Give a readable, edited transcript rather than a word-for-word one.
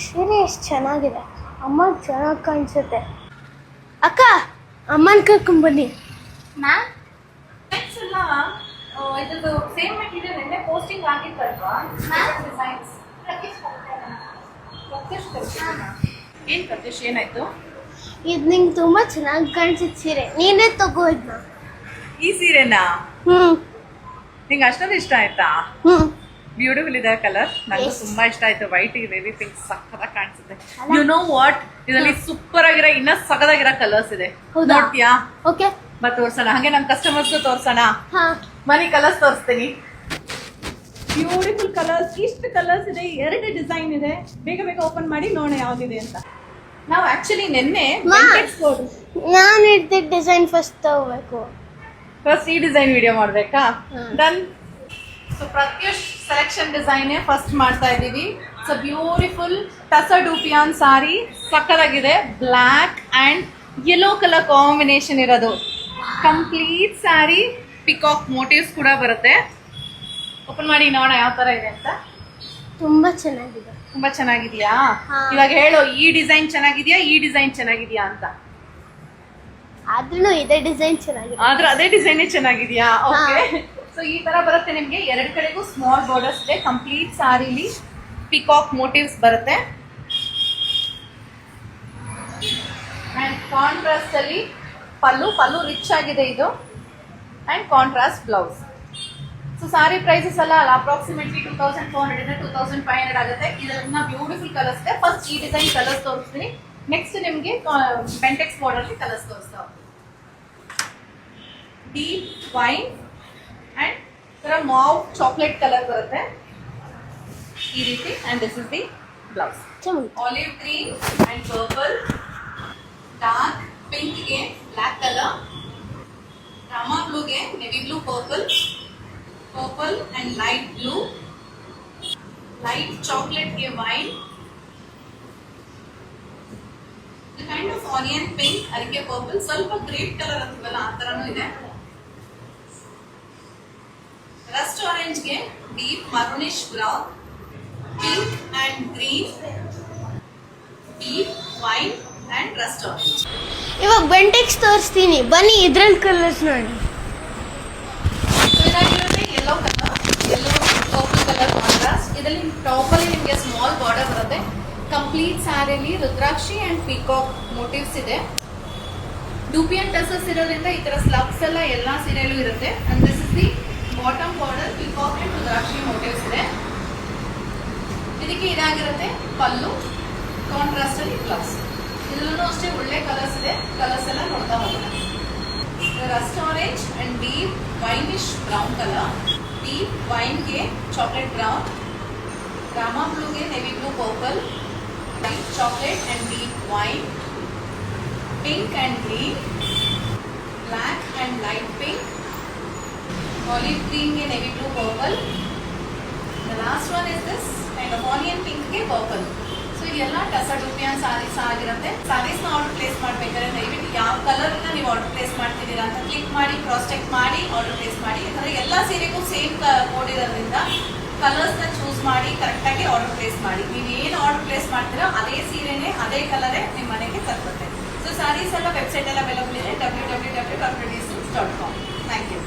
ಸೀರೆ ಎಷ್ಟು ಚೆನ್ನಾಗಿದೆ. ಅಮ್ಮ ಚೆನ್ನಾಗಿ ಕಾಣಿಸುತ್ತೆ. ಅಕ್ಕ, ಅಮ್ಮನ ಕರ್ಕೊಂಡ್ಬನ್ನಿ. ಮ್ಯಾಮ್ ಎಲ್ಲ ಇದ್ರದ್ದು ಸೇಮ್ ಮೆಟೀರಿಯಲ್ ನಿನ್ನೆ ಪೋಸ್ಟಿಂಗ್ ಆಗಿತ್ತಲ್ವಾ? ಡಿಸೈನ್ಸ್ ಏನು ಪ್ರತ್ಯಕ್ಷ ಏನಾಯ್ತು? ಇದು ನಿಂಗೆ ತುಂಬ ಚೆನ್ನಾಗಿ ಕಾಣಿಸುತ್ತೆ ಸೀರೆ. ನೀನೇ ತಗೋ ಇದನ್ನ. ಈ ಸೀರೆನಾ? ಹ್ಞೂ ನಿಂಗೆ ಅಷ್ಟೊಂದು ಇಷ್ಟ ಆಯ್ತಾ? ಹ್ಞೂ ಬ್ಯೂಟಿಫುಲ್ ಇದೆ ಕಲರ್. ನನಗೂ ತುಂಬಾ ಇಷ್ಟ ಆಯ್ತು. ವೈಟ್ ಬೇಬಿ ಪಿಂಕ್ ಸಕ್ಕತ್ತಾಗಿ ಕಾಣಿಸುತ್ತೆ. ಯು ನೋ ವಾಟ್, ಇದರಲ್ಲಿ ಸೂಪರ್ ಆಗಿರೋ ಇನ್ನ ಸಕ್ಕತ್ತಾಗಿರೋ ಕಲರ್ಸ್ ಇದೆ. ನೋಡ್ತೀಯಾ? ಓಕೆ, ಬಟ್ ತೋರ್ಸೋಣ, ಹಾಗೆ ನಮ್ಮ ಕಸ್ಟಮರ್ಸ್ಗೂ ತೋರ್ಸೋಣ. ಹಾಂ ಮನಿ ಕಲರ್ಸ್ ತೋರಿಸ್ತೀನಿ. ಬ್ಯೂಟಿಫುಲ್ ಕಲರ್ಸ್, ಇಷ್ಟು ಕಲರ್ಸ್ ಇದೆ, 2 ಡಿಸೈನ್ ಇದೆ. ಬೇಗ ಬೇಗ ಓಪನ್ ಮಾಡಿ ನೋಡೋಣ ಯಾವ್ದಿದೆ ಅಂತ. ನಾವು ಆಕ್ಚುಲಿ ನಿನ್ನೆ ನಾನು ಇದ್ದಿದ್ದ ಡಿಸೈನ್ ಫಸ್ಟ್ ತಗೋಬೇಕು. ಫಸ್ಟ್ ಈ ಡಿಸೈನ್ ವಿಡಿಯೋ ಮಾಡ್ಬೇಕಾ? Done. So Pratyush selection design first ಮಾಡ್ತಾ ಇದ್ದೀವಿ. So beautiful tussar dupion sari, ಸಕ್ಕತ್ತಾಗಿದೆ. Black and yellow colour combination ಇರೋದು. ಕಂಪ್ಲೀಟ್ ಸ್ಯಾರಿ ಪಿಕಾಕ್ ಮೋಟಿವ್ಸ್ ಕೂಡ ಬರುತ್ತೆ. ಓಪನ್ ಮಾಡಿ ನೋಡೋಣ ಯಾವ ತರ ಇದೆ ಅಂತ. ತುಂಬಾ ಚೆನ್ನಾಗಿದೆ. ತುಂಬಾ ಚೆನ್ನಾಗಿದ್ಯಾ? ಇವಾಗ ಹೇಳು, ಈ ಡಿಸೈನ್ ಚೆನ್ನಾಗಿದ್ಯಾ, ಈ ಡಿಸೈನ್ ಚೆನ್ನಾಗಿದ್ಯಾ ಅಂತ. ಆದ್ರೂ ಇದೇ ಡಿಸೈನ್ ಚೆನ್ನಾಗಿದೆ. ಆದ್ರೆ ಅದೇ ಡಿಸೈನ್ ಚೆನ್ನಾಗಿದ್ಯಾ? ಓಕೆ. ಸೊ ಈ ತರ ಬರುತ್ತೆ ನಿಮ್ಗೆ. 2 ಕಡೆಗೂ ಸ್ಮಾಲ್ ಬಾರ್ಡರ್ಸ್ ಇದೆ. ಕಂಪ್ಲೀಟ್ ಸಾರಿಲಿ ಪಿಕಾಕ್ ಮೋಟಿವ್ಸ್ ಬರುತ್ತೆ. ಅಂಡ್ ಕಾಂಟ್ರಾಸ್ಟ್ ಅಲ್ಲಿ ಪಲ್ಲು ರಿಚ್ ಆಗಿದೆ ಇದು. And contrast blouse. So sari prices ಎಲ್ಲ ಅಪ್ರಾಕ್ಸಿಮೇಟ್ಲಿ 2400 ಇಂದ 2500 ಆಗುತ್ತೆ. ಇದನ್ನ ಬ್ಯೂಟಿಫುಲ್ ಕಲರ್ಸ್ ಇದೆ. ಫಸ್ಟ್ ಈ ಡಿಸೈನ್ ಕಲರ್ಸ್ ತೋರಿಸ್ತೀನಿ. ನೆಕ್ಸ್ಟ್ ನಿಮಗೆ ಪೆಂಟೆಕ್ಸ್ ಬಾರ್ಡರ್ ಕಲರ್ಸ್ ತೋರಿಸ್ತಾ. ಡೀಪ್ ವೈನ್ ಅಂಡ್ ತರ ಮಾವ್ ಚಾಕ್ಲೇಟ್ ಕಲರ್ ಬರುತ್ತೆ ಈ ರೀತಿ. And this is the blouse. Olive green and purple, dark pink ಗೆ ಬ್ಲಾಕ್ ಕಲರ್, ರಾಮಾ ಬ್ಲೂಗೆ navy blue purple, purple and light blue, light chocolate ಗೆ wine, kind of onion pink, ಅದಕ್ಕೆ purple, ಸ್ವಲ್ಪ grape colour ಅಂತೀವಲ್ಲ ಆ ತರನೂ ಇದೆ. ರಸ್ಟ್ ಆರೆಂಜ್ ಗೆ deep maroonish brown, pink and green, deep wine and rust orange. ಇವಾಗ ಬೆಂಟೆಕ್ಸ್ ತೋರಿಸ್ತೀನಿ, ಬನ್ನಿ ಇದ್ರಲ್ಲಿ ಕಲರ್ಸ್ ನೋಡಿ. ಇದಾಗಿರುತ್ತೆ yellow colour, yellow purple colour contrast. ಇದರಲ್ಲಿ ಟಾಪಲ್ಲಿ ನಿಮಗೆ ಸ್ಮಾಲ್ ಬಾರ್ಡರ್ ಬರುತ್ತೆ. ಕಂಪ್ಲೀಟ್ ಸ್ಯಾರಿಲಿ ರುದ್ರಾಕ್ಷಿ ಅಂಡ್ ಪಿಕಾಕ್ ಮೋಟಿವ್ಸ್ ಇದೆ. ಡೂಪಿಯನ್ ಟಸರ್ಸ್ ಇರೋದ್ರಿಂದ ಈ ತರ ಸ್ಲಬ್ಸ್ ಎಲ್ಲ ಎಲ್ಲಾ ಸೀರೆಯಲ್ಲೂ ಇರುತ್ತೆ. And this is the bottom border, peacock and Rudrakshi motives ಇದೆ. ಇದಕ್ಕೆ ಇದಾಗಿರುತ್ತೆ ಪಲ್ಲು, ಕಾಂಟ್ರಾಸ್ಟ್ ಅಲ್ಲಿ ಬ್ಲೌಸ್. ಇದರಲ್ಲೂ ಅಷ್ಟೇ ಒಳ್ಳೆ ಕಲರ್ಸ್ ಇದೆ. ಕಲರ್ಸ್ ಎಲ್ಲ ನೋಡ್ತಾ ಹೋಗೋಣ. Rust orange and deep winish brown colour, deep ವೈನ್ಗೆ ಚಾಕ್ಲೇಟ್ ಬ್ರೌನ್, ರಾಮಾ ಬ್ಲೂಗೆ navy blue purple, light chocolate and deep wine, pink and green, black and light pink, olive green ge navy blue purple. The last one is this kind of onion pink ge purple. So idella tussar dupion saris ಆಗಿರುತ್ತೆ. ಸಾರೀಸ್ ನ order place ಮಾಡಬೇಕಾದ್ರೆ ದಯವಿಟ್ಟು ಯಾವ colour ನ ನೀವು order place ಮಾಡ್ತಿದ್ದೀರಾ ಅಂತ click ಮಾಡಿ ಕ್ರಾಸ್ ಚೆಕ್ ಮಾಡಿ ಆರ್ಡರ್ ಪ್ಲೇಸ್ ಮಾಡಿ. ಯಾಕಂದ್ರೆ ಎಲ್ಲಾ ಸೀರೆಗೂ ಸೇಮ್ ಕೋಡ್ ಇರೋದ್ರಿಂದ ಕಲರ್ಸ್ ನ ಚೂಸ್ ಮಾಡಿ ಕರೆಕ್ಟಾಗಿ ಆರ್ಡರ್ ಪ್ಲೇಸ್ ಮಾಡಿ. ನೀವು ಏನು ಆರ್ಡರ್ ಪ್ಲೇಸ್ ಮಾಡ್ತೀರೋ ಅದೇ ಸೀರೆನೇ ಅದೇ ಕಲರೇ ನಿಮ್ಮ ಮನೆಗೆ ತಲುಪುತ್ತೆ. ಸೊ ಸಾರೀಸ್ ಎಲ್ಲ ವೆಬ್ಸೈಟ್ ಎಲ್ಲ ಅವೈಲಬಲ್ ಇದೆ www.traditions.com. Thank you.